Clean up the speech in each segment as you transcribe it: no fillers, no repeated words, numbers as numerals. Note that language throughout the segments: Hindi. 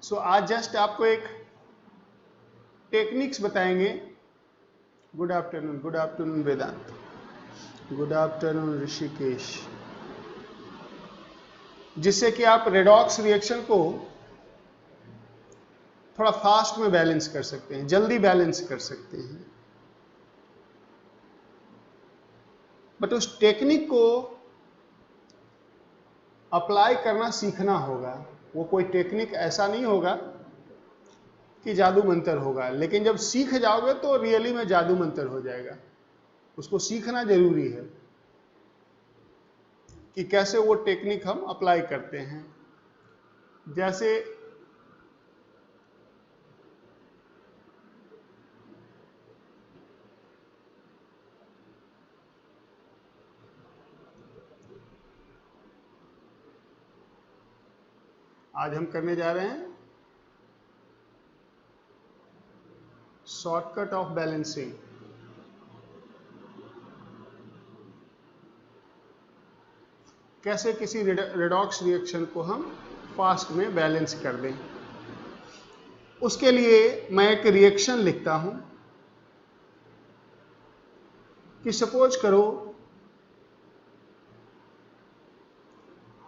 सो आज जस्ट आपको एक टेक्निक्स बताएंगे। गुड आफ्टरनून वेदांत, गुड आफ्टरनून ऋषिकेश, जिससे कि आप रेडॉक्स रिएक्शन को थोड़ा फास्ट में बैलेंस कर सकते हैं, जल्दी बैलेंस कर सकते हैं। बट उस टेक्निक को अप्लाई करना सीखना होगा। वो कोई टेक्निक ऐसा नहीं होगा कि जादू मंतर होगा, लेकिन जब सीख जाओगे तो रियली में जादू मंतर हो जाएगा। उसको सीखना जरूरी है कि कैसे वो टेक्निक हम अप्लाई करते हैं। जैसे आज हम करने जा रहे हैं शॉर्टकट ऑफ बैलेंसिंग। कैसे किसी रेडॉक्स रिएक्शन को हम फास्ट में बैलेंस कर दें। उसके लिए मैं एक रिएक्शन लिखता हूं कि सपोज करो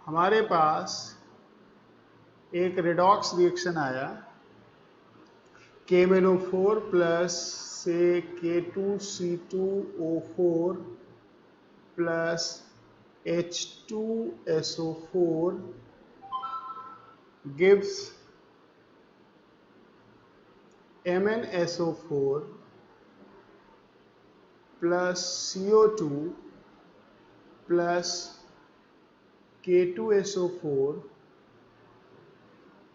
हमारे पास एक रेडॉक्स रिएक्शन आया, KMnO4 प्लस से K2C2O4 plus H2SO4 gives MnSO4 plus CO2 plus K2SO4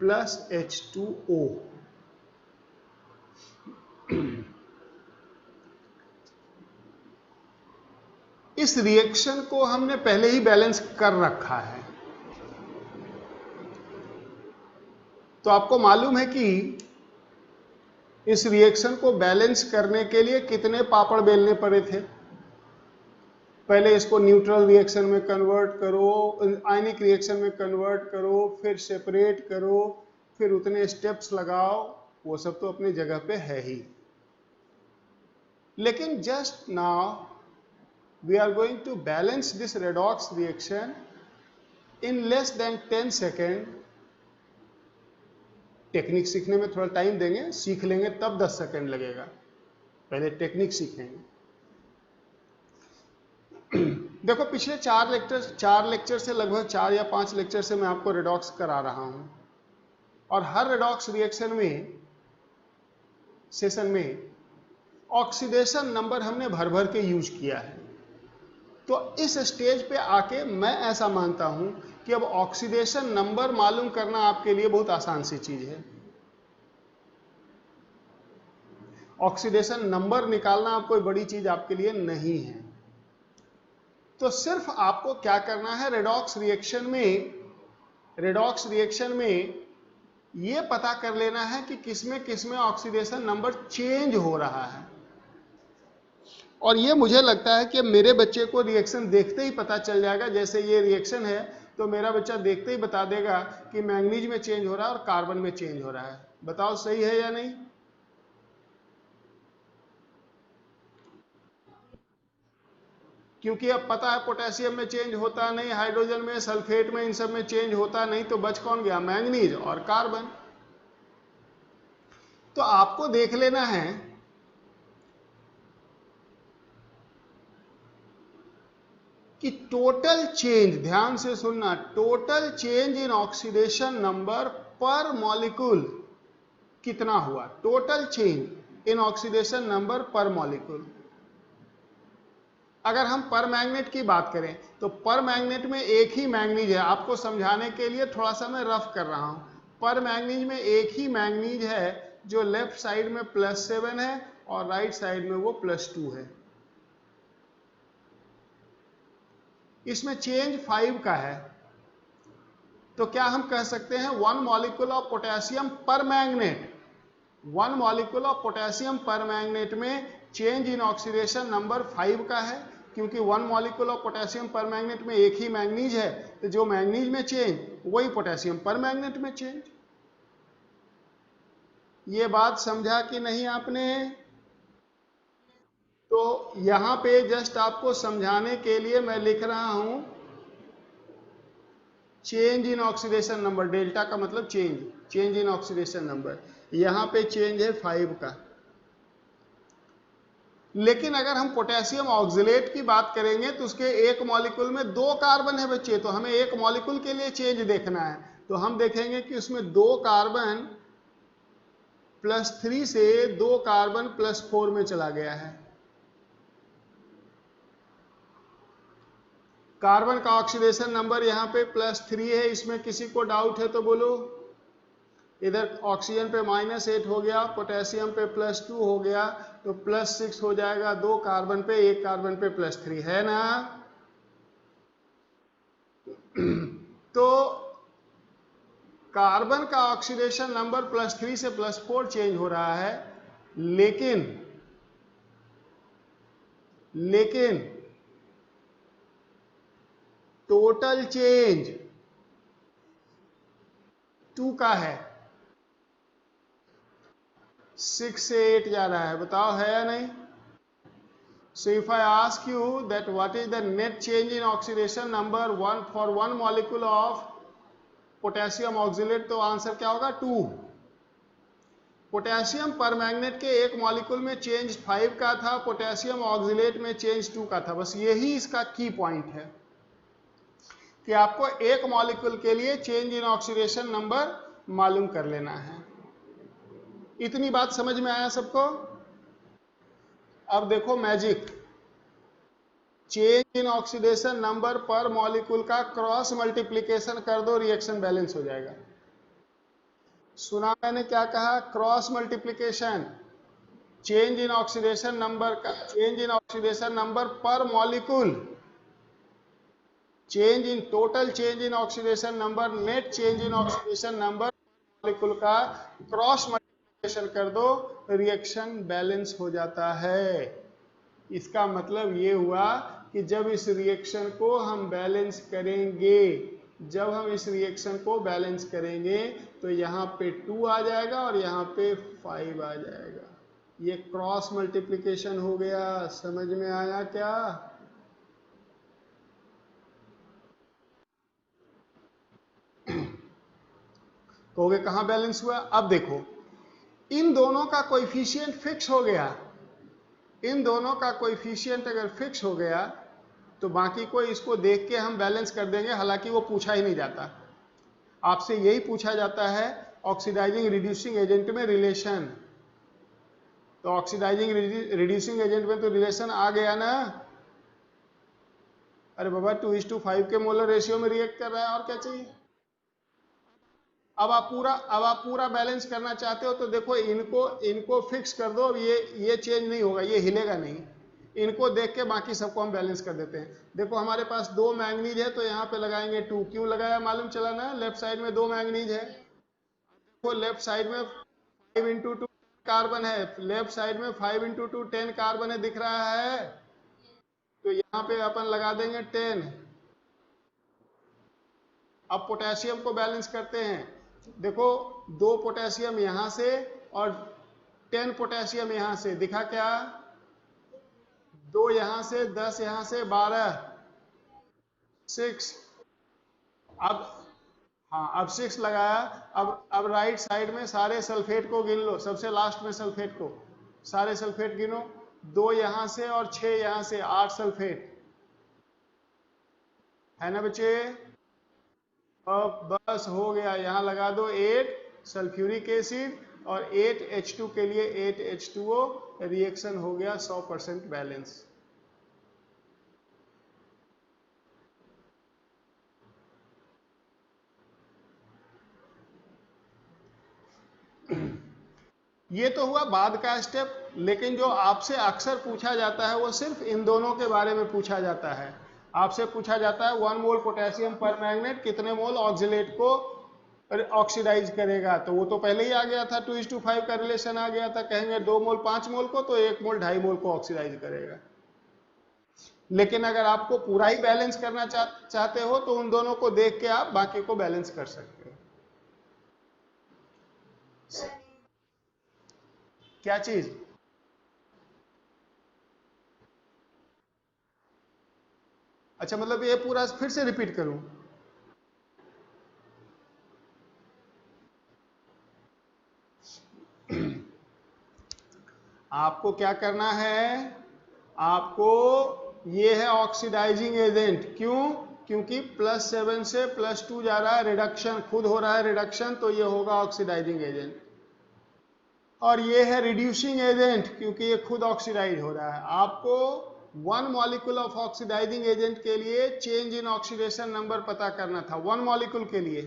plus H2O। इस रिएक्शन को हमने पहले ही बैलेंस कर रखा है, तो आपको मालूम है कि इस रिएक्शन को बैलेंस करने के लिए कितने पापड़ बेलने पड़े थे। पहले इसको न्यूट्रल रिएक्शन में कन्वर्ट करो, आयनिक रिएक्शन में कन्वर्ट करो, फिर सेपरेट करो, फिर उतने स्टेप्स लगाओ। वो सब तो अपनी जगह पे है ही, लेकिन just now we are going to balance this redox reaction in less than 10 second. Technique सीखने में थोड़ा टाइम देंगे, सीख लेंगे तब 10 सेकेंड लगेगा। पहले टेक्निक सीखेंगे। देखो पिछले 4 लेक्चर से लगभग 4 या 5 लेक्चर से मैं आपको रेडॉक्स करा रहा हूं, और हर रेडॉक्स रिएक्शन में सेशन में ऑक्सीडेशन नंबर हमने भर भर के यूज किया है। तो इस स्टेज पे आके मैं ऐसा मानता हूं कि अब ऑक्सीडेशन नंबर मालूम करना आपके लिए बहुत आसान सी चीज है। ऑक्सीडेशन नंबर निकालना अब कोई बड़ी चीज आपके लिए नहीं है। तो सिर्फ आपको क्या करना है, रेडॉक्स रिएक्शन में ये पता कर लेना है कि किसमें ऑक्सीडेशन नंबर चेंज हो रहा है। और ये मुझे लगता है कि मेरे बच्चे को रिएक्शन देखते ही पता चल जाएगा। जैसे ये रिएक्शन है तो मेरा बच्चा देखते ही बता देगा कि मैंगनीज में चेंज हो रहा है और कार्बन में चेंज हो रहा है। बताओ सही है या नहीं? क्योंकि अब पता है पोटेशियम में चेंज होता नहीं, हाइड्रोजन में, सल्फेट में, इन सब में चेंज होता नहीं, तो बच कौन गया? मैंगनीज और कार्बन। तो आपको देख लेना है कि टोटल चेंज, ध्यान से सुनना, total change in oxidation number पर मॉलिक्यूल कितना हुआ। Total change in oxidation number पर मॉलिक्यूल। अगर हम पर मैग्नेट की बात करें तो पर मैग्नेट में एक ही मैंगनीज है। आपको समझाने के लिए थोड़ा सा मैं रफ कर रहा हूं। पर मैंगनीज में एक ही मैंगनीज है जो लेफ्ट साइड में +7 है और राइट साइड में वो +2 है। इसमें चेंज 5 का है। तो क्या हम कह सकते हैं 1 मॉलिक्यूल ऑफ पोटेशियम पर मैग्नेट, 1 मॉलिक्यूल ऑफ पोटेशियम पर मैग्नेट में चेंज इन ऑक्सीडेशन नंबर 5 का है, क्योंकि 1 मॉलिक्यूल ऑफ पोटेशियम पर मैग्नेट में एक ही मैंगनीज है। तो जो मैंगनीज में चेंज वही पोटेशियम पर मैग्नेट में चेंज। ये बात समझा कि नहीं आपने? तो यहां पे जस्ट आपको समझाने के लिए मैं लिख रहा हूं change in oxidation number. Delta का मतलब चेंज इन ऑक्सीडेशन नंबर। यहां पे चेंज है 5 का। लेकिन अगर हम पोटेशियम ऑक्सलेट की बात करेंगे तो उसके एक मॉलिक्यूल में 2 कार्बन है बच्चे, तो हमें एक मॉलिक्यूल के लिए चेंज देखना है। तो हम देखेंगे कि उसमें 2 कार्बन +3 से 2 कार्बन +4 में चला गया है। कार्बन का ऑक्सीडेशन नंबर यहाँ पे +3 है, इसमें किसी को डाउट है तो बोलो। इधर ऑक्सीजन पे -8 हो गया, पोटेशियम पे +2 हो गया, तो +6 हो जाएगा 2 कार्बन पे, 1 कार्बन पे +3 है ना। तो कार्बन का ऑक्सीडेशन नंबर +3 से +4 चेंज हो रहा है, लेकिन टोटल चेंज 2 का है। 6 से 8 जा रहा है, बताओ है या नहीं? So if I ask you that what is the net change in oxidation number for one molecule of potassium oxalate, तो आंसर क्या होगा? 2। पोटेशियम परमैंगनेट के एक मॉलिक्यूल में चेंज 5 का था, पोटेशियम ऑक्सलेट में चेंज 2 का था। बस यही इसका की पॉइंट है कि आपको एक मॉलिक्यूल के लिए चेंज इन ऑक्सीडेशन नंबर मालूम कर लेना है। इतनी बात समझ में आया सबको? अब देखो magic, change in oxidation number पर मॉलिक्यूल का क्रॉस मल्टीप्लिकेशन कर दो, रिएक्शन बैलेंस हो जाएगा। सुना मैंने क्या कहा? Cross multiplication. Change in oxidation number का, चेंज इन ऑक्सीडेशन नंबर पर molecule, change in total change in oxidation number, net change in oxidation number molecule का क्रॉस मल्टीप्लिकेशन कर दो, रिएक्शन बैलेंस हो जाता है। इसका मतलब ये हुआ कि जब इस रिएक्शन को हम बैलेंस करेंगे, जब हम इस रिएक्शन को बैलेंस करेंगे तो यहाँ पे 2 आ जाएगा और यहाँ पे 5 आ जाएगा। ये क्रॉस मल्टीप्लिकेशन हो गया। समझ में आया क्या? कहोगे कहाँ बैलेंस हुआ? अब देखो, इन दोनों का कोएफिशिएंट फिक्स हो गया। इन दोनों का कोएफिशिएंट अगर फिक्स हो गया तो बाकी को इसको देख के हम बैलेंस कर देंगे। हालांकि वो पूछा ही नहीं जाता, आपसे यही पूछा जाता है ऑक्सीडाइजिंग रिड्यूसिंग एजेंट में रिलेशन। तो ऑक्सीडाइजिंग रिड्यूसिंग एजेंट में तो रिलेशन आ गया ना। अरे बाबा 2:5 के मोलर रेशियो में रिएक्ट कर रहा है, और क्या चाहिए? अब आप पूरा बैलेंस करना चाहते हो तो देखो, इनको फिक्स कर दो। अब ये चेंज नहीं होगा, ये हिलेगा नहीं। इनको देख के बाकी सबको हम बैलेंस कर देते हैं। देखो हमारे पास 2 मैंगनीज है तो यहाँ पे लगाएंगे 2। क्यों लगाया मालूम चला ना? लेफ्ट साइड में 2 मैंगनीज है। देखो लेफ्ट साइड में 5 × 2 कार्बन है, लेफ्ट साइड में 5 × 2 10 कार्बन है, दिख रहा है? तो यहाँ पे अपन लगा देंगे 10। अब पोटेशियम को बैलेंस करते हैं। देखो 2 पोटेशियम यहां से और 10 पोटेशियम यहां से, दिखा क्या? 2 यहां से, 10 यहां से, 12, 6। अब हाँ, अब 6 लगाया। अब राइट साइड में सारे सल्फेट को गिन लो, सबसे लास्ट में सल्फेट को, सारे सल्फेट गिनो। 2 यहां से और 6 यहां से, 8 सल्फेट है ना बच्चे? अब बस हो गया। यहां लगा दो 8 सल्फ्यूरिक एसिड और 8 H2 के लिए 8 H2O। रिएक्शन हो गया 100% बैलेंस। ये तो हुआ बाद का स्टेप, लेकिन जो आपसे अक्सर पूछा जाता है वो सिर्फ इन दोनों के बारे में पूछा जाता है। आपसे पूछा जाता है 1 मोल पोटेशियम परमैंगनेट कितने मोल ऑक्सलेट को ऑक्सीडाइज करेगा। तो वो तो पहले ही आ गया था, 2:5 का रिलेशन आ गया था। कहेंगे 2 मोल 5 मोल को, तो 1 मोल 2.5 मोल को ऑक्सीडाइज करेगा। लेकिन अगर आपको पूरा ही बैलेंस करना चाहते हो तो उन दोनों को देख के आप बाकी को बैलेंस कर सकते हो। क्या चीज? अच्छा, मतलब ये पूरा फिर से रिपीट करूं? आपको क्या करना है? आपको, ये है ऑक्सीडाइजिंग एजेंट। क्यों? क्योंकि +7 से +2 जा रहा है, रिडक्शन खुद हो रहा है रिडक्शन, तो ये होगा ऑक्सीडाइजिंग एजेंट। और ये है रिड्यूसिंग एजेंट, क्योंकि ये खुद ऑक्सीडाइज हो रहा है। आपको 1 मॉलिक्यूल ऑफ ऑक्सीडाइजिंग एजेंट के लिए चेंज इन ऑक्सीडेशन नंबर पता करना था, 1 मॉलिक्यूल के लिए।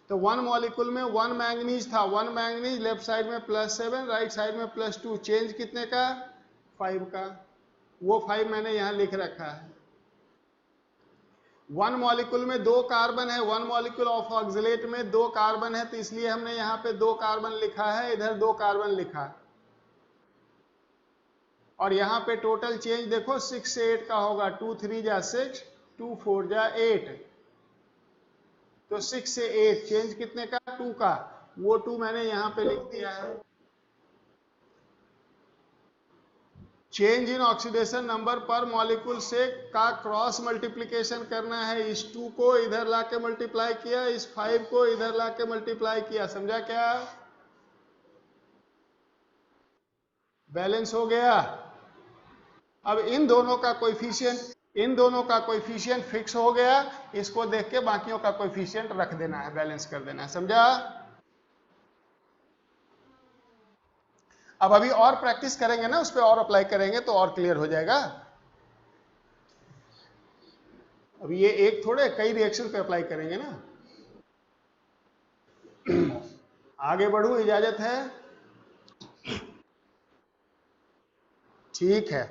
तो 1 मॉलिक्यूल में 1 मैंगनीज था, 1 मैंगनीज लेफ्ट साइड में +7, राइट साइड में +2, चेंज कितने का? 5 का। वो 5 मैंने यहां लिख रखा है। 1 मॉलिक्यूल में 2 कार्बन है, 1 मॉलिक्यूल ऑफ ऑक्सिलेट में 2 कार्बन है, तो इसलिए हमने यहाँ पे 2 कार्बन लिखा है, इधर 2 कार्बन लिखा है। और यहाँ पे टोटल चेंज देखो 6 से 8 का होगा, 2 3 जा 6, 2 4 जा 8, तो 6 से 8 चेंज कितने का? 2 का। वो 2 मैंने यहाँ पे लिख दिया है। चेंज इन ऑक्सीडेशन नंबर पर मॉलिक्यूल से का क्रॉस मल्टीप्लिकेशन करना है। इस 2 को इधर लाके मल्टीप्लाई किया, इस 5 को इधर लाके मल्टीप्लाई किया, समझा क्या? बैलेंस हो गया। अब इन दोनों का कोएफिशिएंट फिक्स हो गया, इसको देख के बाकियों का कोएफिशिएंट रख देना है, बैलेंस कर देना है, समझा? अब अभी और प्रैक्टिस करेंगे ना, उस पर और अप्लाई करेंगे तो और क्लियर हो जाएगा। अब ये एक थोड़े कई रिएक्शन पे अप्लाई करेंगे ना। आगे बढ़ूं, इजाजत है? ठीक है,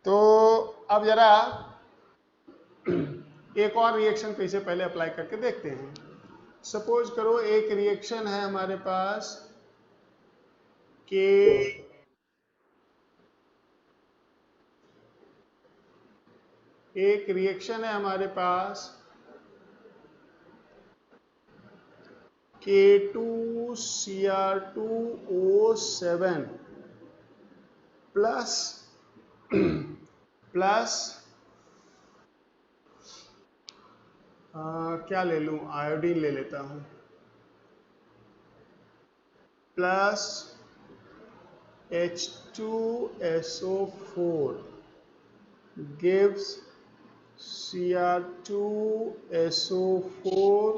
तो अब जरा एक और रिएक्शन पे इसे पहले अप्लाई करके देखते हैं। सपोज करो एक रिएक्शन है हमारे पास कि एक रिएक्शन है हमारे पास K2Cr2O7 प्लस क्या ले लूं, आयोडीन ले लेता हूं, plus H2SO4 gives Cr2SO4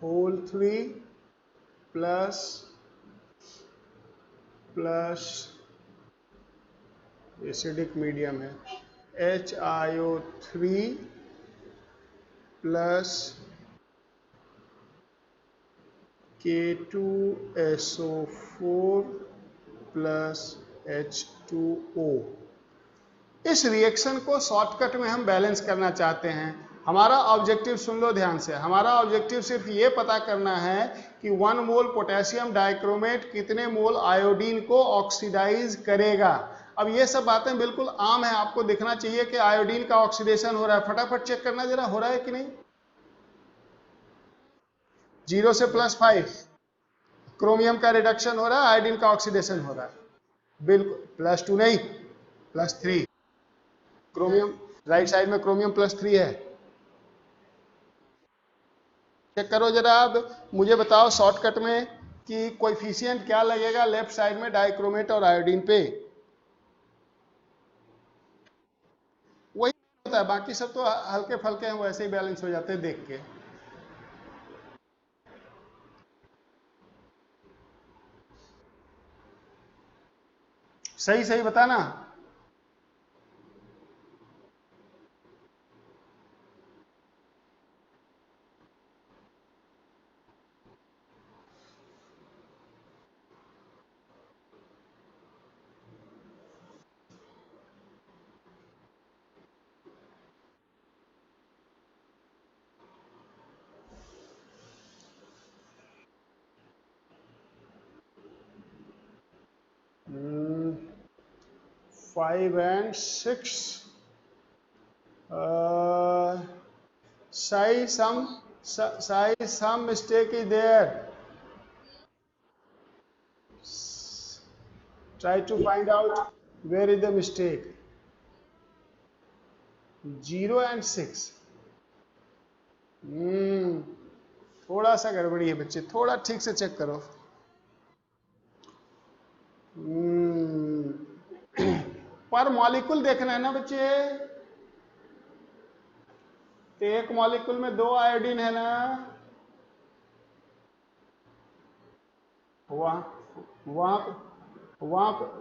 whole 3 plus acidic medium है HiO3 plus K2SO4 plus H2O। इस रिएक्शन को शॉर्टकट में हम बैलेंस करना चाहते हैं। हमारा ऑब्जेक्टिव सुन लो ध्यान से, हमारा ऑब्जेक्टिव सिर्फ ये पता करना है कि 1 मोल पोटेशियम डाइक्रोमेट कितने मोल आयोडीन को ऑक्सीडाइज करेगा। अब ये सब बातें बिल्कुल आम है, आपको दिखना चाहिए कि आयोडीन का ऑक्सीडेशन हो रहा है। फटाफट चेक करना जरा, हो रहा है कि नहीं? 0 से +5 क्रोमियम का रिडक्शन हो रहा है, आयोडीन का ऑक्सीडेशन हो रहा है। बिल्कुल, +2 नहीं, +3। क्रोमियम राइट साइड में क्रोमियम +3 है। चेक करो जरा। अब मुझे बताओ शॉर्टकट में कि कोएफिशिएंट क्या लगेगा लेफ्ट साइड में डाइक्रोमेट और आयोडीन पे? वही होता है, बाकी सब तो हल्के फल्के हैं, वैसे ही बैलेंस हो जाते हैं देख के। सही सही बताना। Hmm, 5 and 6. Sai, some mistake is there. Try to find out where is the mistake. 0 and 6. थोड़ा सा गड़बड़ी है बच्चे, थोड़ा ठीक से चेक करो। पर मॉलिक्यूल देखना है ना बच्चे, तो एक मॉलिक्यूल में 2 आयोडीन है ना,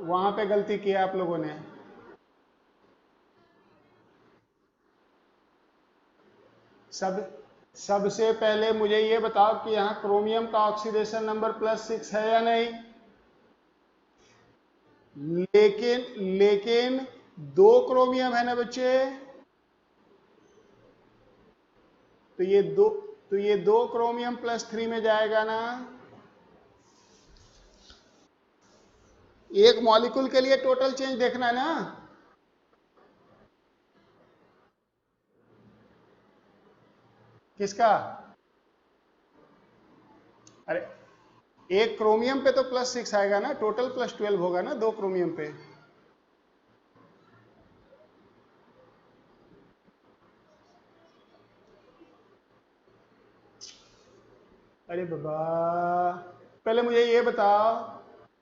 वहां पे गलती की आप लोगों ने। सबसे पहले मुझे ये बताओ कि यहां क्रोमियम का ऑक्सीडेशन नंबर +6 है या नहीं। लेकिन 2 क्रोमियम है ना बच्चे, तो ये 2 क्रोमियम +3 में जाएगा ना। एक मॉलिक्यूल के लिए टोटल चेंज देखना है ना। किसका? अरे एक क्रोमियम पे तो +6 आएगा ना, टोटल +12 होगा ना 2 क्रोमियम पे। अरे बाबा, पहले मुझे ये बताओ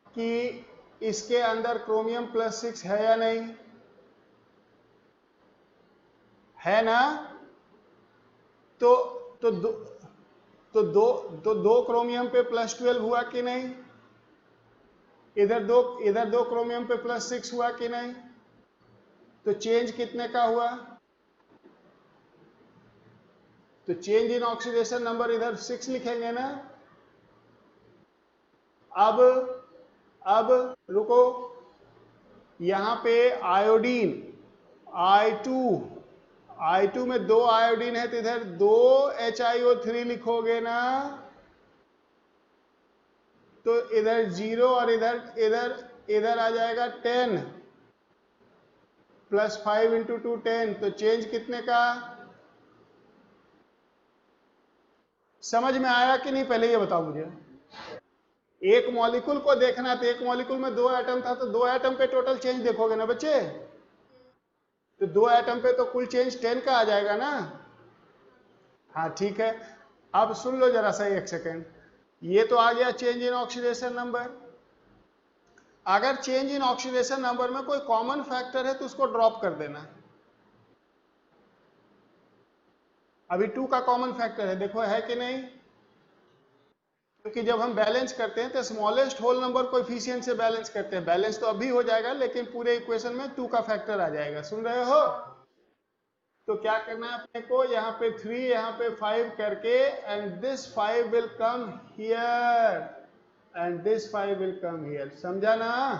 कि इसके अंदर क्रोमियम +6 है या नहीं, है ना। तो दो क्रोमियम पे +12 हुआ कि नहीं, इधर दो क्रोमियम पे +6 हुआ कि नहीं, तो चेंज कितने का हुआ, तो चेंज इन ऑक्सीडेशन नंबर इधर 6 लिखेंगे ना। अब रुको, यहां पे आयोडीन I2 में 2 आयोडीन है, तो इधर 2 HiO3 लिखोगे ना, तो इधर 0 और इधर आ जाएगा 10 +5 × 2 10, तो चेंज कितने का, समझ में आया कि नहीं, पहले ये बताओ मुझे। एक मॉलिक्यूल को देखना, तो एक मॉलिक्यूल में 2 एटम था, तो 2 एटम पे टोटल चेंज देखोगे ना बच्चे, तो 2 एटम पे तो कुल चेंज 10 का आ जाएगा ना। हाँ ठीक है, अब सुन लो जरा सा एक सेकेंड, ये तो आ गया चेंज इन ऑक्सीडेशन नंबर। अगर चेंज इन ऑक्सीडेशन नंबर में कोई कॉमन फैक्टर है तो उसको ड्रॉप कर देना। अभी 2 का कॉमन फैक्टर है, देखो है कि नहीं, क्योंकि जब हम बैलेंस करते हैं तो स्मॉलेस्ट होल नंबर कोएफिशिएंट से बैलेंस करते हैं। बैलेंस तो अभी हो जाएगा, लेकिन पूरे इक्वेशन में 2 का फैक्टर आ जाएगा। सुन रहे हो? तो क्या करना है अपने को, यहाँ पे 3 यहाँ पे 5 करके, and this 5 will come here and this 5 will come here, समझा ना।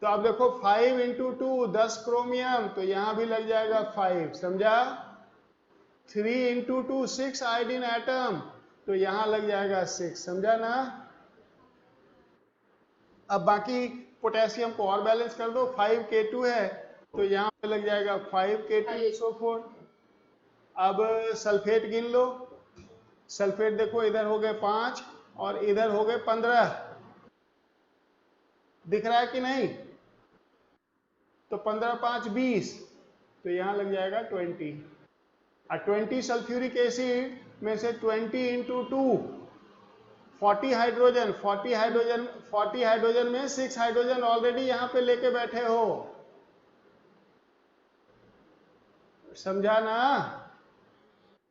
तो अब देखो 5 × 2 10 क्रोमियम, तो यहां भी लग जाएगा 5, समझा। 3 × 2 6 आयोडीन एटम, तो यहां लग जाएगा 6, समझा ना। अब बाकी पोटेशियम को और बैलेंस कर दो, 5K2 है, तो यहां पे लग जाएगा 5K2SO4। अब सल्फेट गिन लो, सल्फेट देखो इधर हो गए 5 और इधर हो गए 15, दिख रहा है कि नहीं, तो 15 5 20, तो यहां लग जाएगा 20। 20 सल्फ्यूरिक एसिड में से 20 × 2 40 हाइड्रोजन, 40 हाइड्रोजन में 6 हाइड्रोजन ऑलरेडी यहां पे लेके बैठे हो, समझा ना।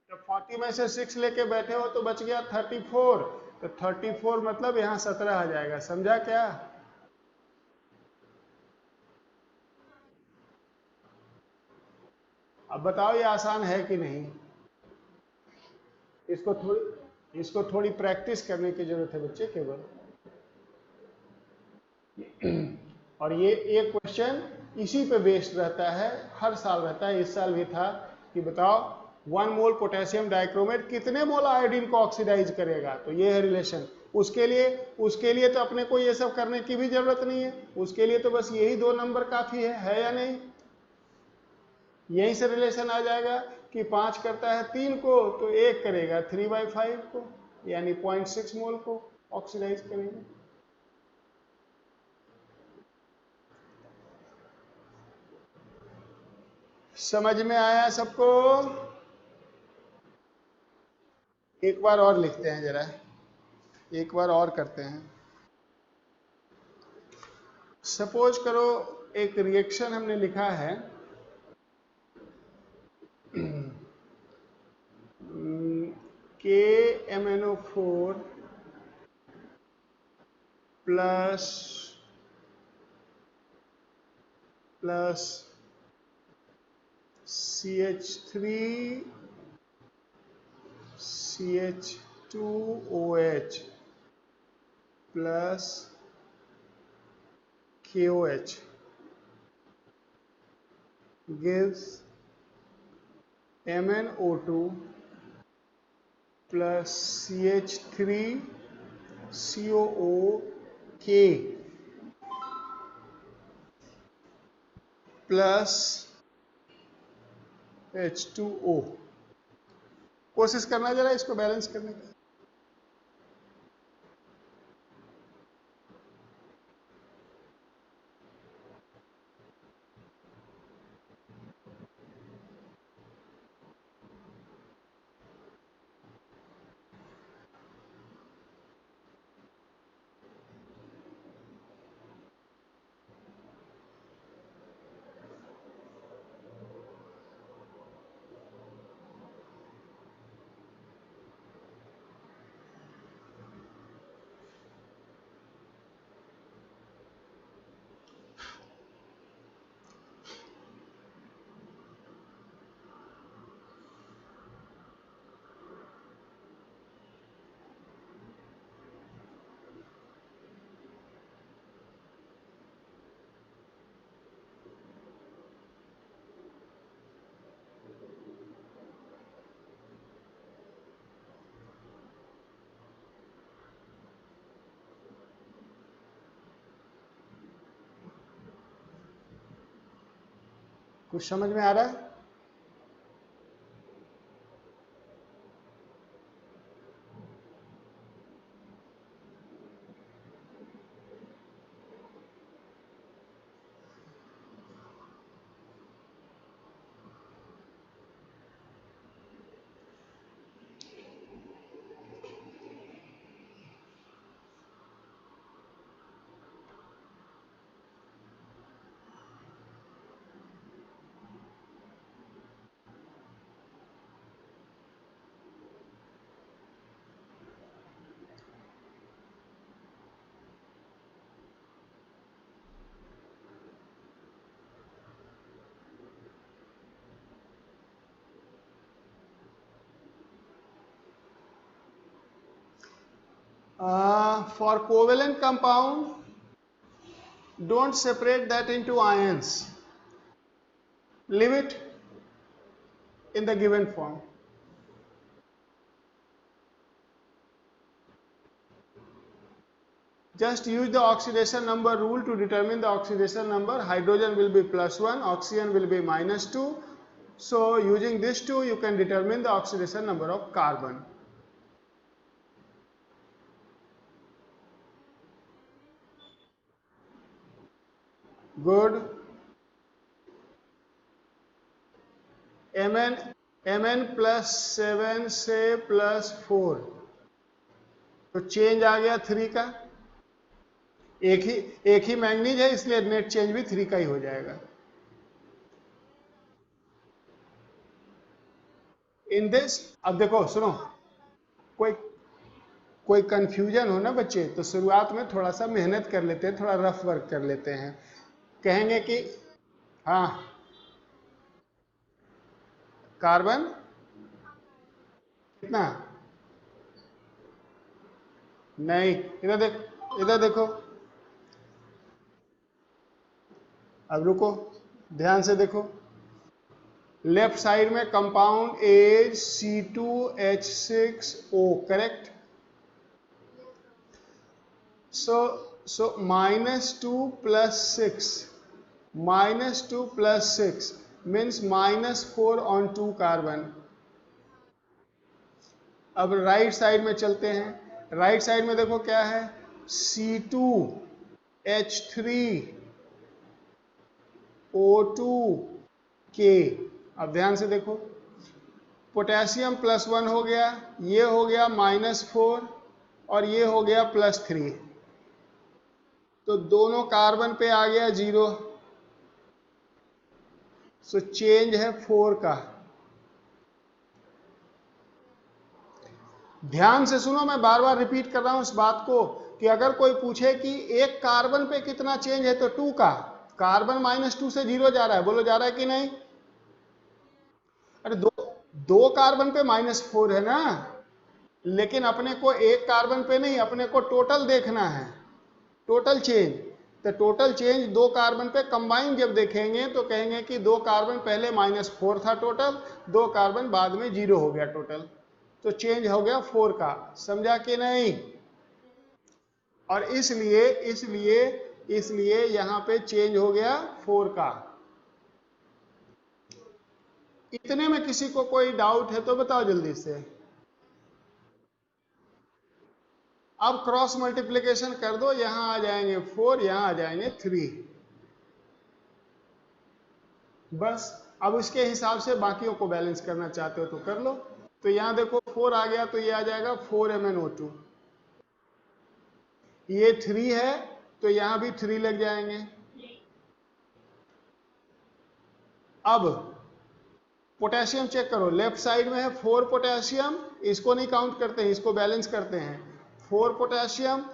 जब 40 में से 6 लेके बैठे हो तो बच गया 34, तो 34 मतलब यहां 17 आ जाएगा, समझा क्या। अब बताओ ये आसान है कि नहीं, इसको थोड़ी प्रैक्टिस करने की जरूरत है बच्चे केवल। और ये एक क्वेश्चन इसी पे बेस्ड रहता है, हर साल रहता है, इस साल भी था कि बताओ 1 मोल पोटेशियम डाइक्रोमेट कितने मोल आयोडीन को ऑक्सीडाइज करेगा, तो ये है रिलेशन। उसके लिए तो अपने को ये सब करने की भी जरूरत नहीं है, उसके लिए तो बस यही 2 नंबर काफी है या नहीं। यहीं से रिलेशन आ जाएगा कि 5 करता है 3 को, तो 1 करेगा 3/5 को, यानी 0.6 मोल को ऑक्सीडाइज करेंगे। समझ में आया सबको? एक बार और लिखते हैं जरा, एक बार और करते हैं। सपोज करो एक रिएक्शन हमने लिखा है KMnO4 plus CH3 CH2OH plus KOH gives MnO2 plus CH3 COOK plus H2O। कोशिश करना जरा इसको बैलेंस करने का। कुछ समझ में आ रहा है? For covalent compound, don't separate that into ions. Leave it in the given form. Just use the oxidation number rule to determine the oxidation number. Hydrogen will be +1, oxygen will be -2. So using this two, you can determine the oxidation number of carbon. Good. Mn +7 से +4, तो चेंज आ गया 3 का। एक ही मैंगनीज है, इसलिए नेट चेंज भी 3 का ही हो जाएगा। इन दिस, अब देखो सुनो, कोई कंफ्यूजन हो ना बच्चे, तो शुरुआत में थोड़ा सा मेहनत कर लेते हैं, थोड़ा रफ वर्क कर लेते हैं। कहेंगे कि हाँ, कार्बन कितना, नहीं, इधर देखो, अब रुको, ध्यान से देखो। लेफ्ट साइड में compound is C2H6O, correct? So -2 + 6, -2 + 6 means -4 on 2 carbon. अब राइट साइड में चलते हैं। राइट साइड में देखो क्या है, C2H3O2 के। अब ध्यान से देखो, पोटेशियम +1 हो गया, ये हो गया -4 और ये हो गया +3, तो दोनों कार्बन पे आ गया 0, सो चेंज है 4 का। ध्यान से सुनो, मैं बार बार रिपीट कर रहा हूं इस बात को कि अगर कोई पूछे कि एक कार्बन पे कितना चेंज है तो 2 का, कार्बन -2 से 0 जा रहा है, बोलो जा रहा है कि नहीं? अरे दो कार्बन पे -4 है ना, लेकिन अपने को एक कार्बन पे नहीं, अपने को टोटल देखना है, टोटल चेंज। तो टोटल चेंज 2 कार्बन पे कंबाइन जब देखेंगे तो कहेंगे कि 2 कार्बन पहले -4 था टोटल, 2 कार्बन बाद में 0 हो गया टोटल, तो चेंज हो गया 4 का। समझा कि नहीं? और इसलिए इसलिए इसलिए यहां पे चेंज हो गया 4 का। इतने में किसी को कोई डाउट है तो बताओ जल्दी से। अब क्रॉस मल्टीप्लिकेशन कर दो, यहां आ जाएंगे 4, यहां आ जाएंगे 3, बस। अब इसके हिसाब से बाकियों को बैलेंस करना चाहते हो तो कर लो। तो यहां देखो 4 आ गया तो ये आ जाएगा 4MnO2, ये 3 है तो यहां भी 3 लग जाएंगे। अब पोटेशियम चेक करो, लेफ्ट साइड में है 4 पोटेशियम, इसको नहीं काउंट करते हैं, इसको बैलेंस करते हैं। 4 पोटेशियम,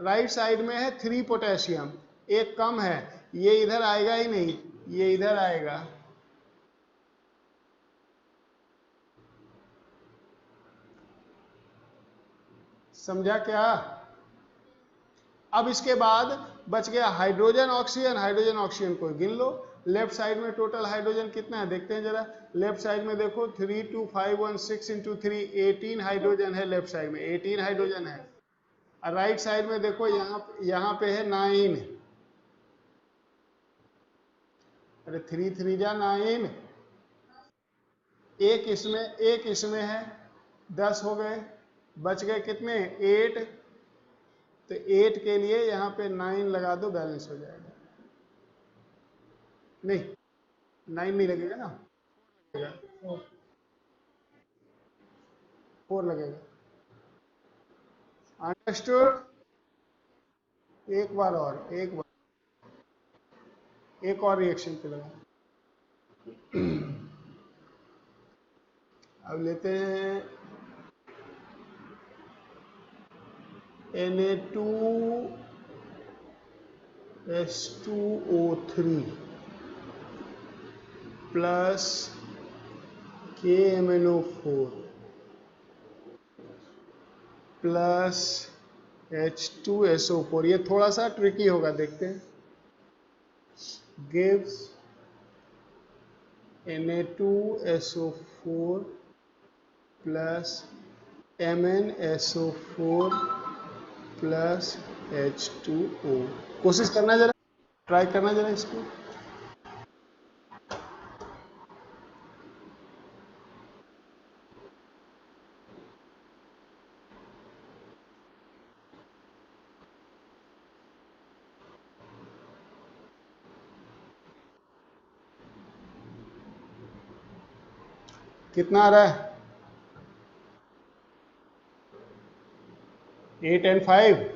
राइट साइड में है 3 पोटेशियम, एक कम है, ये इधर आएगा ही नहीं, ये इधर आएगा। समझा क्या? अब इसके बाद बच गया हाइड्रोजन ऑक्सीजन, हाइड्रोजन ऑक्सीजन को गिन लो। लेफ्ट साइड में टोटल हाइड्रोजन कितना है देखते हैं जरा। लेफ्ट साइड में देखो 3 2 5 1 6 × 3 18 हाइड्रोजन है, लेफ्ट साइड में 18 हाइड्रोजन है। और राइट साइड में देखो यहाँ पे है 9। अरे 3 3 जा 9, एक इसमें है, 10 हो गए, बच गए कितने 8। तो 8 के लिए यहाँ पे 9 लगा दो, बैलेंस हो जाएगा। नहीं 9 नहीं लगेगा ना, 4 लगेगा। अंडरस्टूड? एक बार एक और रिएक्शन पे लगा। अब लेते हैं Na2H2O3 plus KMnO4 plus H2SO4। ये थोड़ा सा ट्रिकी होगा, देखते हैं। Gives Na2SO4 plus MnSO4 plus H2O। कोशिश करना जरा, ट्राई करना जरा इसको। कितना आ रहा है? 8 और 5।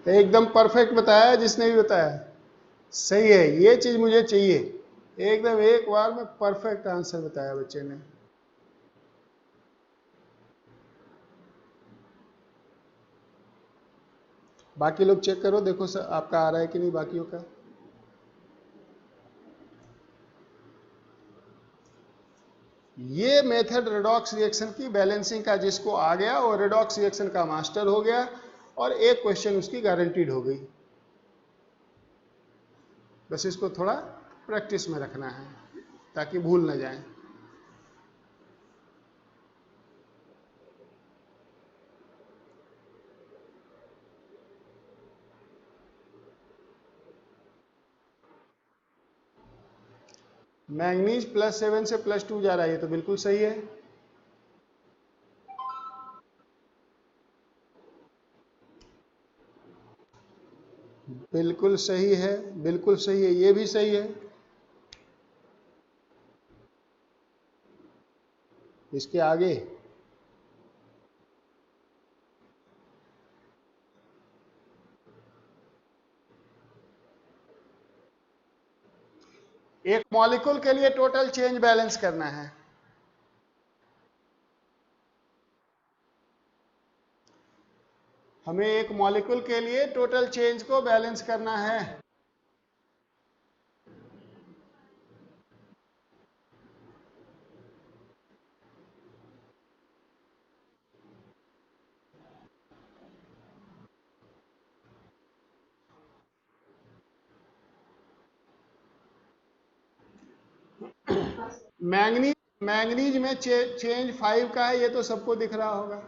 एकदम परफेक्ट बताया जिसने भी बताया, सही है। ये चीज मुझे चाहिए, एकदम एक बार में परफेक्ट आंसर बताया बच्चे ने। बाकी लोग चेक करो, देखो सर आपका आ रहा है कि नहीं बाकियों का। ये मेथड रेडॉक्स रिएक्शन की बैलेंसिंग का जिसको आ गया वो रेडॉक्स रिएक्शन का मास्टर हो गया, और एक क्वेश्चन उसकी गारंटीड हो गई। बस इसको थोड़ा प्रैक्टिस में रखना है ताकि भूल ना जाए। मैंगनीज +7 से +2 जा रहा है, ये तो बिल्कुल सही है। बिल्कुल सही है, बिल्कुल सही है, ये भी सही है। इसके आगे एक मॉलिक्यूल के लिए टोटल चेंज बैलेंस करना है। हमें एक मॉलिक्यूल के लिए टोटल चेंज को बैलेंस करना है। मैंगनीज मैंगनीज में चेंज 5 का है, ये तो सबको दिख रहा होगा।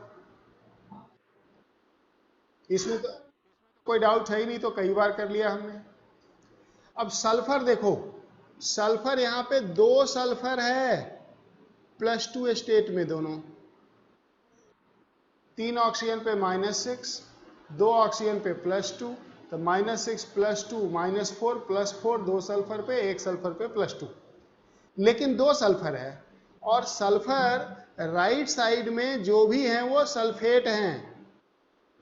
इसमें तो कोई डाउट है ही नहीं, तो कई बार कर लिया हमने। अब सल्फर देखो, सल्फर यहां पे 2 सल्फर है +2 स्टेट में, दोनों 3 ऑक्सीजन पे -6, 2 ऑक्सीजन पे +2, तो -6 +2 -4 +4, 2 सल्फर पे, 1 सल्फर पे +2। लेकिन 2 सल्फर है, और सल्फर राइट साइड में जो भी हैं वो सल्फेट हैं,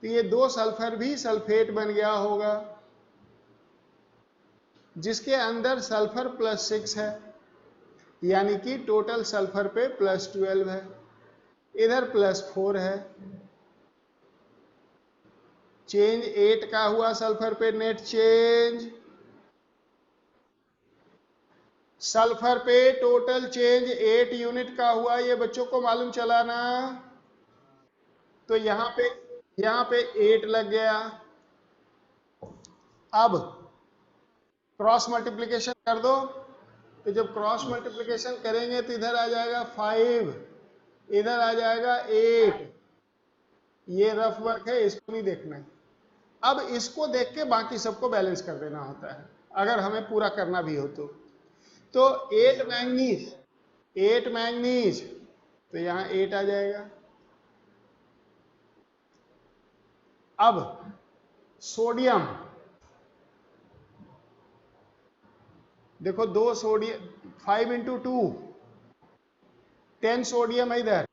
तो ये 2 सल्फर भी सल्फेट बन गया होगा, जिसके अंदर सल्फर +6 है, यानी कि टोटल सल्फर पे +12 है, इधर +4 है। चेंज 8 का हुआ सल्फर पे नेट चेंज। सल्फर पे टोटल चेंज 8 यूनिट का हुआ, ये बच्चों को मालूम चला ना। तो यहां पे 8 लग गया। अब क्रॉस मल्टीप्लिकेशन कर दो, तो जब क्रॉस मल्टीप्लिकेशन करेंगे तो इधर आ जाएगा 5, इधर आ जाएगा 8। ये रफ वर्क है, इसको नहीं देखना है। अब इसको देख के बाकी सबको बैलेंस कर देना होता है, अगर हमें पूरा करना भी हो तो 8 मैंगनीज, 8 मैंगनीज, तो यहां 8 आ जाएगा। अब सोडियम देखो, 2 सोडियम, 5 × 2 10 सोडियम है इधर,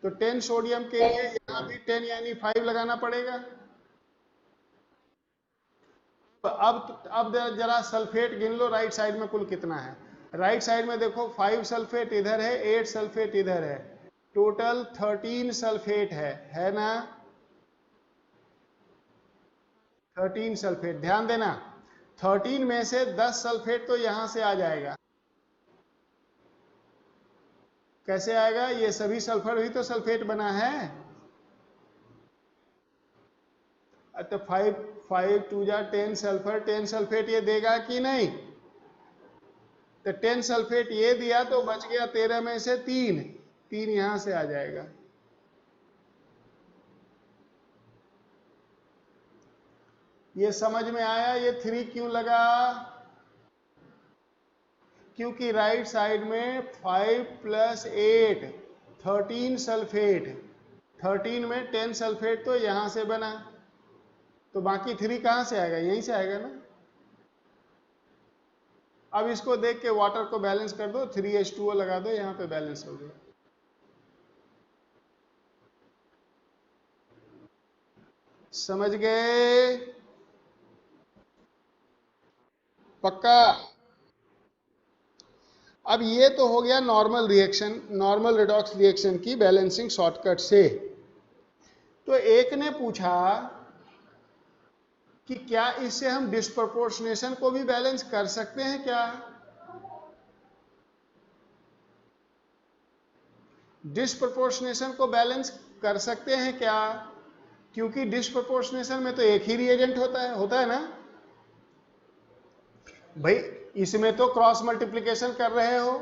तो 10 सोडियम के लिए यहां भी 10 यानी 5 लगाना पड़ेगा। अब जरा सल्फेट गिन लो, राइट साइड में कुल कितना है। राइट साइड में देखो 5 सल्फेट इधर है, 8 सल्फेट इधर है, टोटल 13 सल्फेट है ना। 13 सल्फेट, ध्यान देना 13 में से 10 सल्फेट तो यहां से आ जाएगा। कैसे आएगा? ये सभी सल्फर भी तो सल्फेट बना है। तो 5 2 जा 10 सल्फर, 10 सल्फेट ये देगा कि नहीं? तो 10 सल्फेट ये दिया, तो बच गया 13 में से 3 यहां से आ जाएगा। ये समझ में आया ये 3 क्यों लगा? क्योंकि राइट साइड में 5 + 8 13 सल्फेट, 13 में 10 सल्फेट तो यहां से बना, तो बाकी 3 कहां से आएगा? यहीं से आएगा ना। अब इसको देख के वाटर को बैलेंस कर दो, 3H2O लगा दो, यहां पे बैलेंस हो गया। समझ गए? पक्का? अब ये तो हो गया normal reaction, normal redox reaction की बैलेंसिंग शॉर्टकट से। तो एक ने पूछा कि क्या इससे हम डिस्प्रपोर्शनेशन को भी बैलेंस कर सकते हैं क्या? डिस्प्रपोर्शनेशन को बैलेंस कर सकते हैं क्या? क्योंकि डिस्प्रपोर्शनेशन में तो एक ही रिएजेंट होता है ना भाई। इसमें तो क्रॉस मल्टीप्लिकेशन कर रहे हो,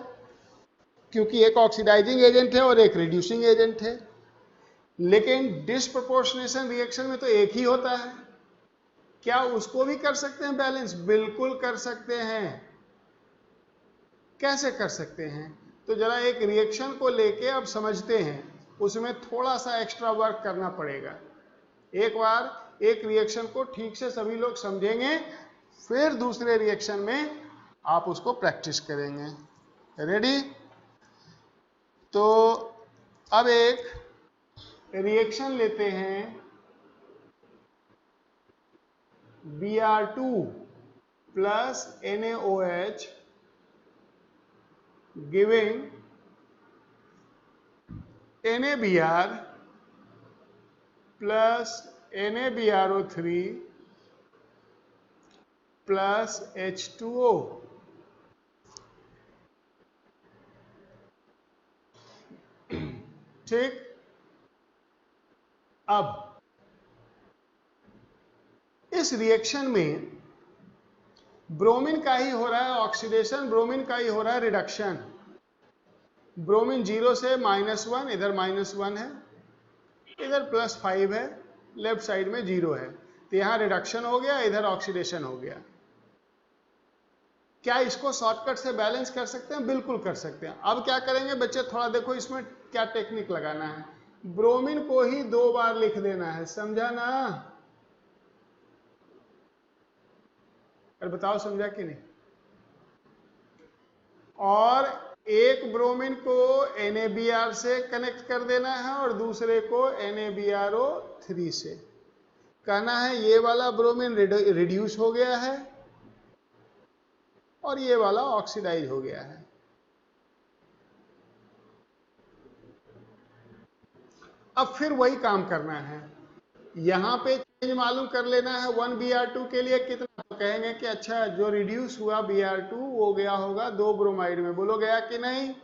क्योंकि एक ऑक्सीडाइजिंग एजेंट है और एक रिड्यूसिंग एजेंट है। लेकिन डिस्प्रपोर्शनेशन रिएक्शन में तो एक ही होता है। क्या उसको भी कर सकते हैं बैलेंस? बिल्कुल कर सकते हैं। कैसे कर सकते हैं? तो जरा एक रिएक्शन को लेके अब समझते हैं, उसमें थोड़ा सा एक्स्ट्रा वर्क करना पड़ेगा। एक बार एक रिएक्शन को ठीक से सभी लोग समझेंगे, फिर दूसरे रिएक्शन में आप उसको प्रैक्टिस करेंगे। रेडी? तो अब एक रिएक्शन लेते हैं Br2 plus NaOH giving NaBr plus NaBrO3 plus H2O। ठीक, अब इस रिएक्शन में ब्रोमीन का ही हो रहा है ऑक्सीडेशन, ब्रोमीन का ही हो रहा है रिडक्शन। ब्रोमीन 0 से -1, इधर -1 है, इधर +5 है, लेफ्ट साइड में 0 है, तो यहां रिडक्शन हो गया, इधर ऑक्सीडेशन हो गया। क्या इसको शॉर्टकट से बैलेंस कर सकते हैं? बिल्कुल कर सकते हैं। अब क्या करेंगे बच्चे, थोड़ा देखो इसमें क्या टेक्निक लगाना है। ब्रोमीन को ही 2 बार लिख देना है, समझा ना? अरे बताओ समझा कि नहीं? और एक ब्रोमीन को NaBr से कनेक्ट कर देना है और दूसरे को NaBrO3 से। कहना है ये वाला ब्रोमीन रिड्यूस हो गया है और ये वाला ऑक्सीडाइज हो गया है। अब फिर वही काम करना है, यहां पे चेंज मालूम कर लेना है 1Br2 के लिए कितना। तो कहेंगे कि अच्छा जो रिड्यूस हुआ Br2 वो गया होगा 2 ब्रोमाइड में। बोलो गया कि नहीं?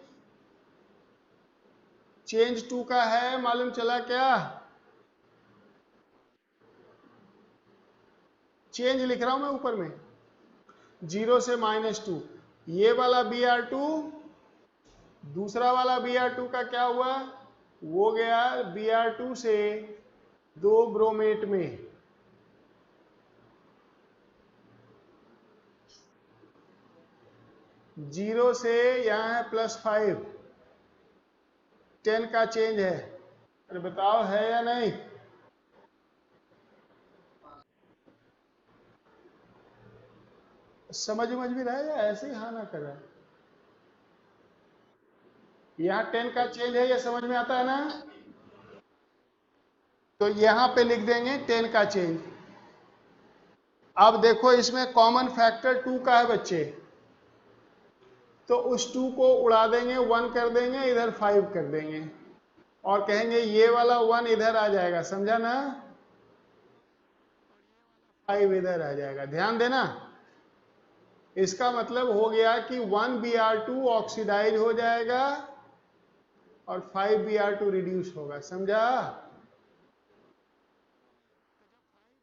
चेंज 2 का है, मालूम चला क्या? चेंज लिख रहा हूं मैं ऊपर में, 0 से -2। ये वाला Br2, दूसरा वाला Br2 का क्या हुआ? वो गया Br2 से 2 ब्रोमेट में। जीरो से यहां है +5, 10 का चेंज है। अरे बताओ है या नहीं? समझ भी रहा है या ऐसे ही हाँ ना कर रहा है? यहां 10 का चेंज है, ये समझ में आता है ना? तो यहां पे लिख देंगे 10 का चेंज। अब देखो इसमें कॉमन फैक्टर 2 का है बच्चे, तो उस 2 को उड़ा देंगे, 1 कर देंगे, इधर 5 कर देंगे और कहेंगे ये वाला 1 इधर आ जाएगा, समझा ना? 5 इधर आ जाएगा। ध्यान देना, इसका मतलब हो गया कि 1Br2 ऑक्सीडाइज हो जाएगा और 5Br2 रिड्यूस होगा, समझा?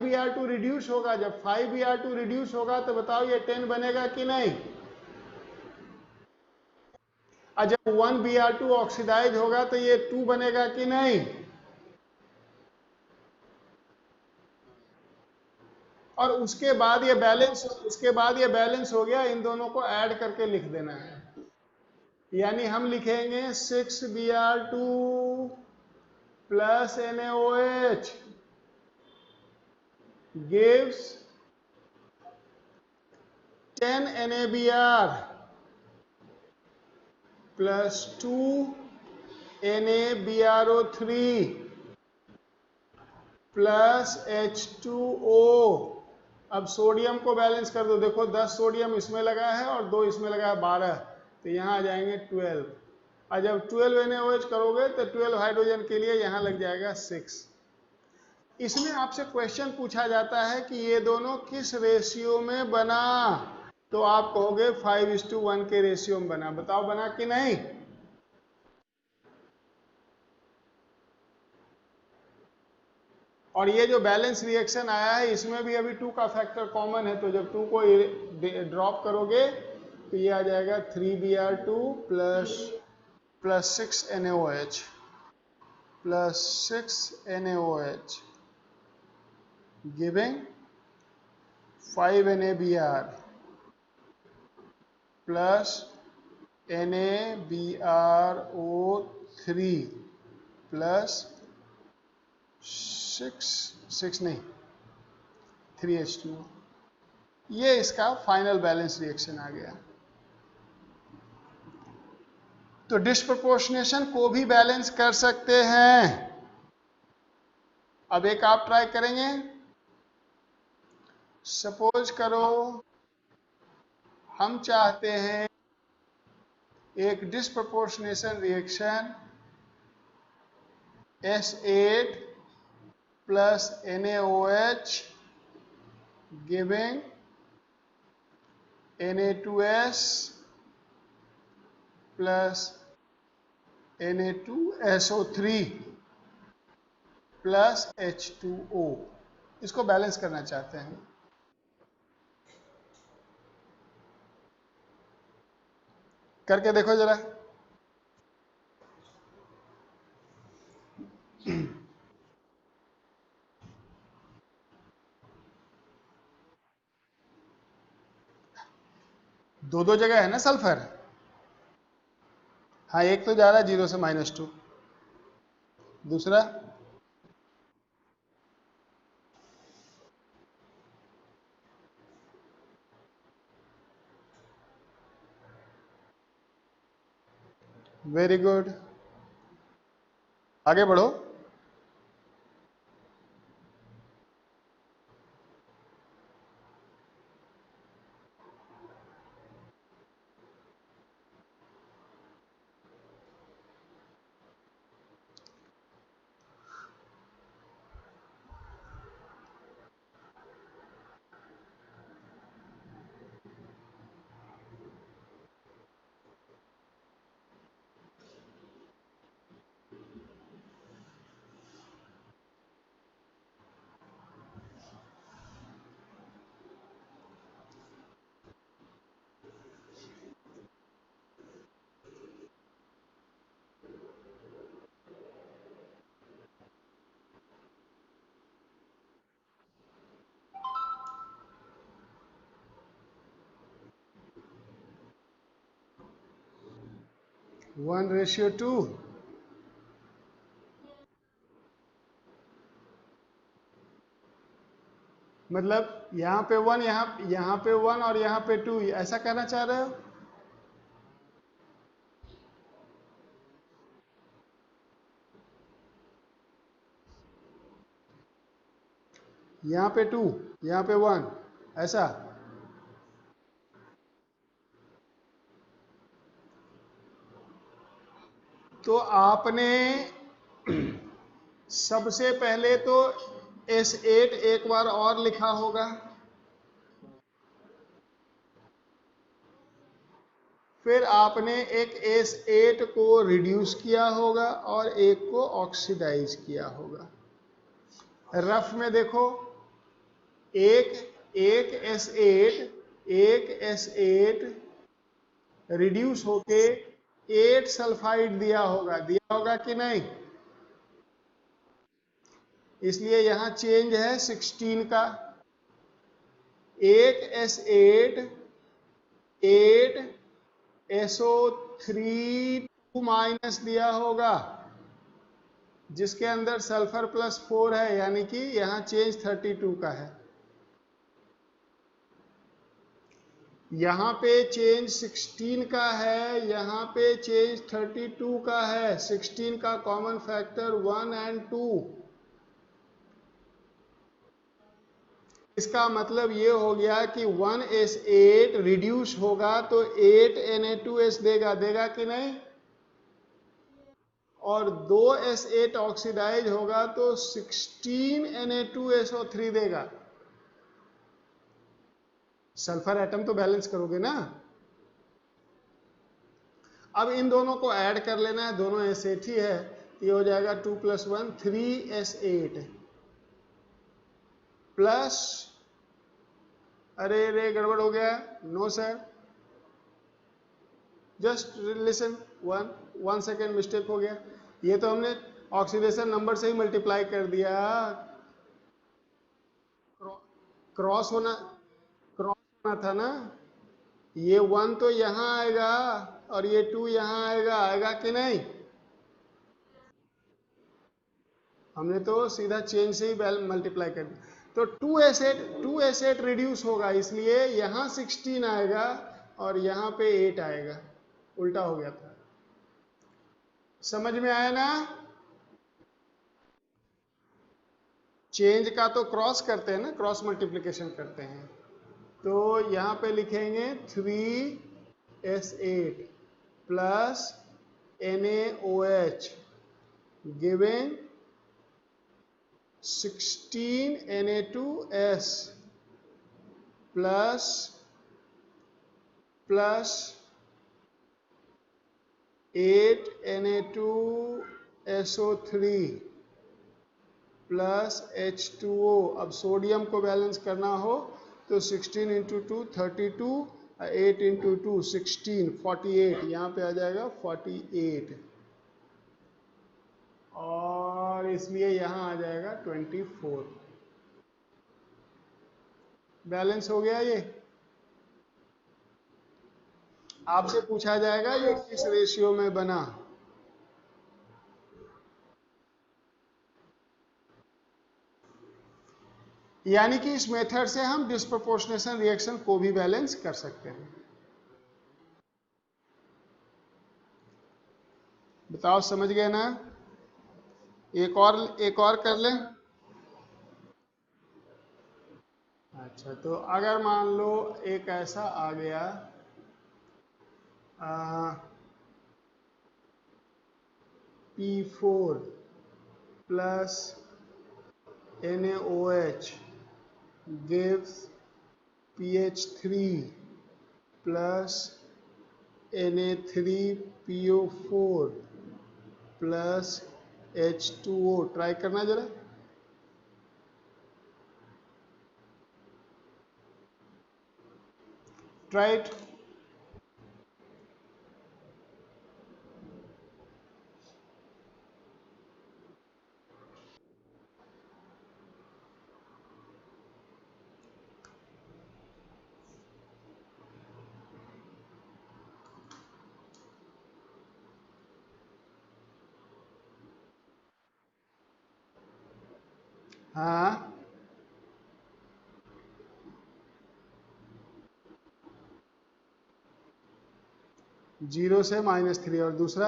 Br2 रिड्यूस होगा, जब 5Br2 रिड्यूस होगा तो बताओ ये 10 बनेगा कि नहीं? और जब 1Br2 ऑक्सीडाइज होगा तो ये 2 बनेगा कि नहीं? और उसके बाद ये बैलेंस हो गया, इन दोनों को ऐड करके लिख देना है। यानी हम लिखेंगे 6Br2 plus NaOH gives 10 NaBr plus 2 NaBrO3 plus H2O। अब सोडियम को बैलेंस कर दो, देखो 10 सोडियम इसमें लगा है और 2 इसमें लगा है, 12, तो यहाँ आ जाएंगे 12। और जब 12 NaOH करोगे तो 12 हाइड्रोजन के लिए यहाँ लग जाएगा 6। इसमें आपसे क्वेश्चन पूछा जाता है कि ये दोनों किस रेशियो में बना, तो आप कहोगे 5:1 के रेशियो में बना। बताओ बना कि नहीं? और ये जो बैलेंस रिएक्शन आया है इसमें भी अभी 2 का फैक्टर कॉमन है, तो जब 2 को ड्रॉप करोगे तो ये आ जाएगा 3Br2 plus 6 NaOH plus 6 NaOH giving 5 NaBr plus NaBrO3 plus 6 नहीं 3H2O। ये इसका फाइनल बैलेंस रिएक्शन आ गया। तो डिस्प्रपोर्शनेशन को भी बैलेंस कर सकते हैं। अब एक आप ट्राई करेंगे। सपोज करो हम चाहते हैं एक disproportionation reaction S8 plus NaOH giving Na2S plus Na2SO3 plus H2O। इसको बैलेंस करना चाहते हैं। करके देखो जरा। दो दो जगह है ना सल्फर। हाँ, एक तो जा रहा है 0 से -2, दूसरा वेरी गुड, आगे बढ़ो। One ratio two. मतलब यहाँ पे 1, यहाँ पे 1 और यहाँ पे 2, ऐसा कहना चाह रहे हो? यहाँ पे 2, यहाँ पे 1, ऐसा? तो आपने सबसे पहले तो S8 एक बार और लिखा होगा, फिर आपने एक S8 को रिड्यूस किया होगा और एक को ऑक्सीडाइज किया होगा। रफ में देखो, एक S8 रिड्यूस होके 8 सल्फाइड दिया होगा कि नहीं? इसलिए यहां चेंज है 16 का। एक S8 8 SO3 2- दिया होगा, जिसके अंदर सल्फर +4 है, यानी कि यहां चेंज 32 का है। यहां पे चेंज 16 का है, यहां पे चेंज 32 का है। 16 का कॉमन फैक्टर 1 और 2। इसका मतलब ये हो गया कि 1S8 रिड्यूस होगा तो 8 Na2S देगा कि नहीं? और 2S8 ऑक्सीडाइज होगा तो 16 Na2SO3 देगा। सल्फर एटम तो बैलेंस करोगे ना। अब इन दोनों को ऐड कर लेना है, दोनों S8 ही है, तो ये हो जाएगा 2 + 1 3S8 प्लस, अरे रे गड़बड़ हो गया। No sir, just listen, 1 second mistake हो गया। ये तो हमने ऑक्सीडेशन नंबर से ही मल्टीप्लाई कर दिया। क्रॉस होना था ना। ये 1 तो यहां आएगा और ये 2 यहां आएगा कि नहीं? हमने तो सीधा चेंज से ही मल्टीप्लाई कर दिया। तो 2s8 रिड्यूस होगा, इसलिए यहां 16 आएगा और यहां पे 8 आएगा, उल्टा हो गया था। समझ में आया ना? चेंज का तो क्रॉस करते हैं ना, क्रॉस मल्टीप्लिकेशन करते हैं। तो यहां पे लिखेंगे 3s8 plus NaOH given 16 Na2s plus 8 Na2SO3 plus H2O। अब सोडियम को बैलेंस करना हो तो 16 इंटू 2 32, 8 इंटू 2 16, 48, यहाँ पे आ जाएगा 48, और इसलिए यहाँ आ जाएगा 24। बैलेंस हो गया। ये आपसे पूछा जाएगा ये किस रेशियो में बना। यानी कि इस मेथड से हम डिस्प्रोपोर्शनेशन रिएक्शन को भी बैलेंस कर सकते हैं। बताओ, समझ गए ना? एक और कर लें। अच्छा, तो अगर मान लो एक ऐसा आ गया P4 plus NaOH gives PH3 plus Na3PO4 plus H2O। Try करना जरा। Try it. हाँ, जीरो से -3, और दूसरा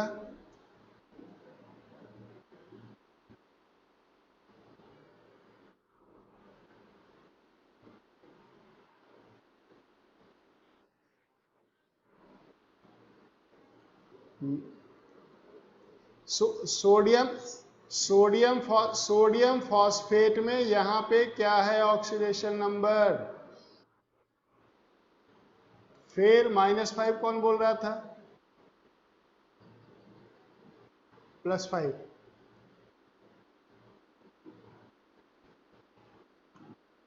सोडियम फॉस्फेट में यहां पे क्या है ऑक्सीडेशन नंबर? फिर -5 कौन बोल रहा था? +5।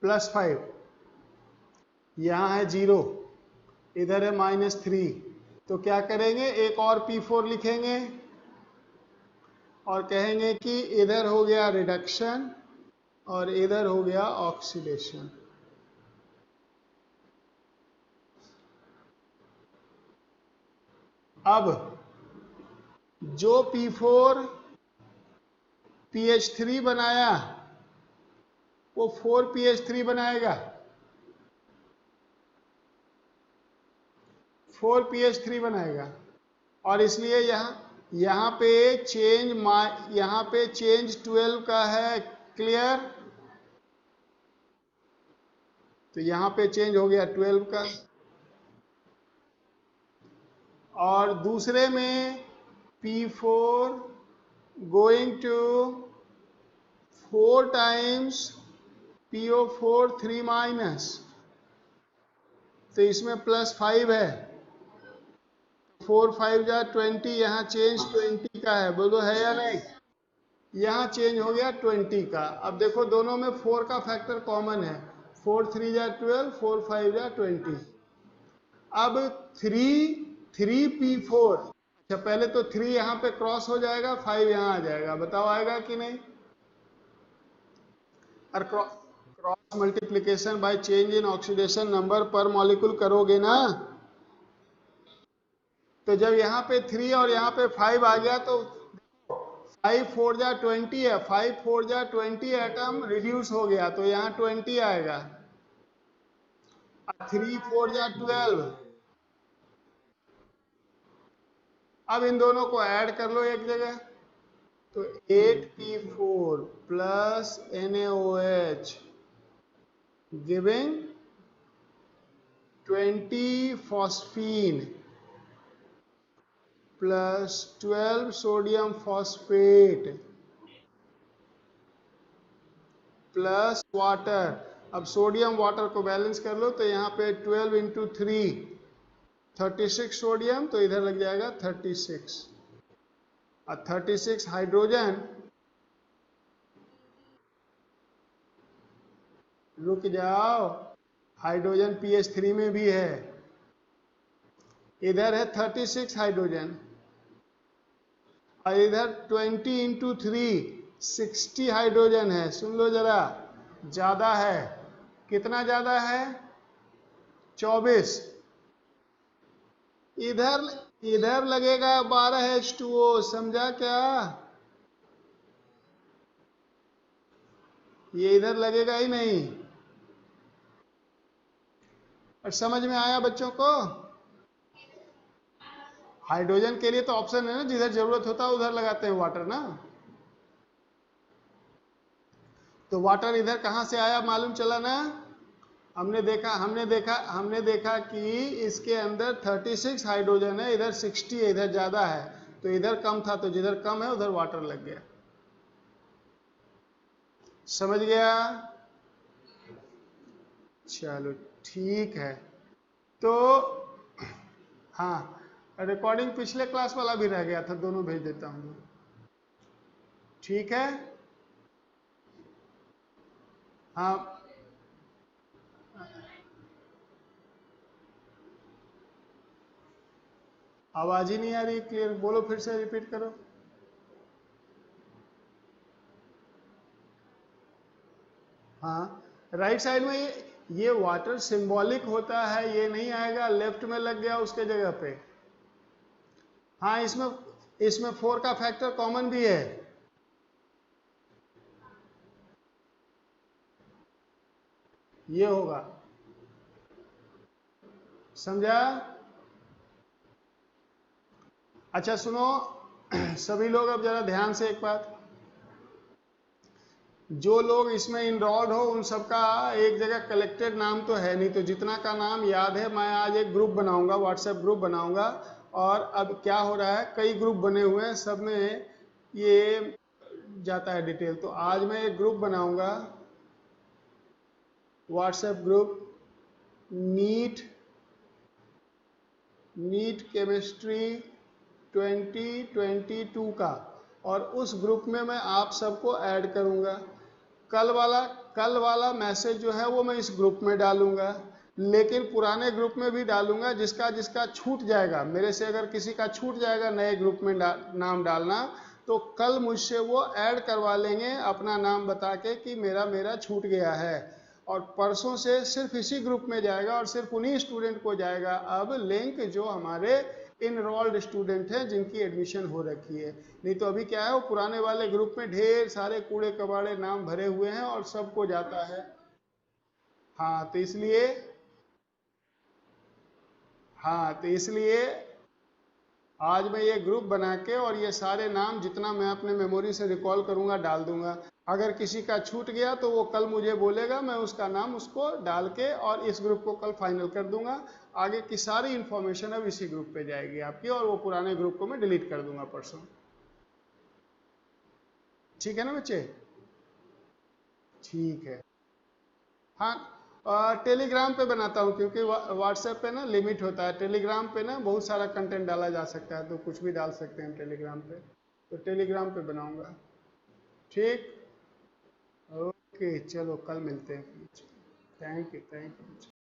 +5 यहां है 0, इधर है -3, तो क्या करेंगे? एक और P4 लिखेंगे और कहेंगे कि इधर हो गया रिडक्शन और इधर हो गया ऑक्सीडेशन। अब जो P4 PH3 बनाया वो 4PH3 बनाएगा, 4PH3 बनाएगा, और इसलिए यहाँ पे चेंज 12 का है। क्लियर? तो यहाँ पे चेंज हो गया 12 का, और दूसरे में P4 going to 4 times PO4 3-, तो इसमें +5 है, 4 5 जा 20, यहाँ चेंज 20 का है, बोलो है या नहीं? यहाँ चेंज हो गया 20 का। अब देखो दोनों में 4 का फैक्टर कॉमन है, 4 3 जा 12, 4 5 जा 20। अब 3P4, अच्छा पहले तो 3 यहाँ पे क्रॉस हो जाएगा, 5 यहाँ आ जाएगा, बताओ आएगा कि नहीं? और cross multiplication by change in oxidation number पर मॉलिक्यूल करोगे ना, तो जब यहाँ पे 3 और यहाँ पे 5 आ गया तो 5 4 जा 20 है, 5 4 जा 20 एटम रिड्यूस हो गया तो यहाँ 20 आएगा। 3 4 जा 12। अब इन दोनों को ऐड कर लो एक जगह, तो 8p4 plus NaOH giving 20 phosphine plus 12 sodium phosphate plus water. अब सोडियम वाटर को बैलेंस कर लो, तो यहाँ पे 12 इंटू 3 36 सोडियम, तो इधर लग जाएगा 36। और 36 हाइड्रोजन, रुक जाओ, हाइड्रोजन pH3 में भी है, इधर है 36 हाइड्रोजन, और इधर 20 इंटू 3 60 हाइड्रोजन है। सुन लो जरा, ज्यादा है, कितना ज्यादा है? 24। इधर इधर लगेगा 12 H2O, समझा क्या? ये इधर लगेगा ही नहीं। और समझ में आया बच्चों को? हाइड्रोजन के लिए तो ऑप्शन है ना, जिधर जरूरत होता है उधर लगाते हैं वाटर ना। तो वाटर इधर कहां से आया मालूम चला ना? हमने देखा कि इसके अंदर 36 हाइड्रोजन है, इधर 60 है, इधर ज्यादा है, तो इधर कम था, तो जिधर कम है उधर वाटर लग गया। समझ गया? चलो ठीक है। तो हाँ, रिकॉर्डिंग पिछले क्लास वाला भी रह गया था, दोनों भेज देता हूँ। ठीक है। हाँ, आवाज ही नहीं आ रही क्लियर, बोलो फिर से, रिपीट करो। हाँ, राइट साइड में ये वाटर सिंबॉलिक होता है, ये नहीं आएगा, लेफ्ट में लग गया उसके जगह पे। हाँ, इसमें 4 का फैक्टर कॉमन भी है। ये होगा, समझा? अच्छा सुनो सभी लोग, अब जरा ध्यान से एक बात, जो लोग इसमें इनरोल्ड हो उन सबका एक जगह कलेक्टेड नाम तो है नहीं, तो जितना का नाम याद है, मैं आज एक ग्रुप बनाऊंगा, व्हाट्सएप ग्रुप बनाऊंगा। और अब क्या हो रहा है, कई ग्रुप बने हुए हैं, सब में ये जाता है डिटेल, तो आज मैं एक ग्रुप बनाऊंगा, व्हाट्सएप ग्रुप नीट केमिस्ट्री 2022 का, और उस ग्रुप में मैं आप सबको ऐड करूंगा। कल वाला मैसेज जो है वो मैं इस ग्रुप में डालूंगा, लेकिन पुराने ग्रुप में भी डालूंगा। जिसका जिसका छूट जाएगा, मेरे से अगर किसी का छूट जाएगा नए ग्रुप में नाम डालना, तो कल मुझसे वो ऐड करवा लेंगे अपना नाम बता के कि मेरा छूट गया है, और परसों से सिर्फ इसी ग्रुप में जाएगा और सिर्फ उन्हीं स्टूडेंट को जाएगा अब लिंक जो हमारे इनरोल्ड स्टूडेंट हैं, जिनकी एडमिशन हो रखी है। नहीं तो अभी क्या है, वो पुराने वाले ग्रुप में ढेर सारे कूड़े कबाड़े नाम भरे हुए हैं और सबको जाता है। हाँ तो इसलिए हाँ तो इसलिए आज मैं ये ग्रुप बना के और ये सारे नाम जितना मैं अपने मेमोरी से रिकॉल करूंगा डाल दूंगा। अगर किसी का छूट गया तो वो कल मुझे बोलेगा, मैं उसका नाम उसको डाल के और इस ग्रुप को कल फाइनल कर दूंगा। आगे की सारी इंफॉर्मेशन अब इसी ग्रुप पे जाएगी आपकी, और वो पुराने ग्रुप को मैं डिलीट कर दूंगा परसों। ठीक है ना बच्चे? ठीक है। हाँ, टेलीग्राम पे बनाता हूँ, क्योंकि व्हाट्सएप पे ना लिमिट होता है, टेलीग्राम पे ना बहुत सारा कंटेंट डाला जा सकता है, तो कुछ भी डाल सकते हैं टेलीग्राम पे, तो टेलीग्राम पे बनाऊंगा। ठीक, ओके, चलो कल मिलते हैं। Thank you.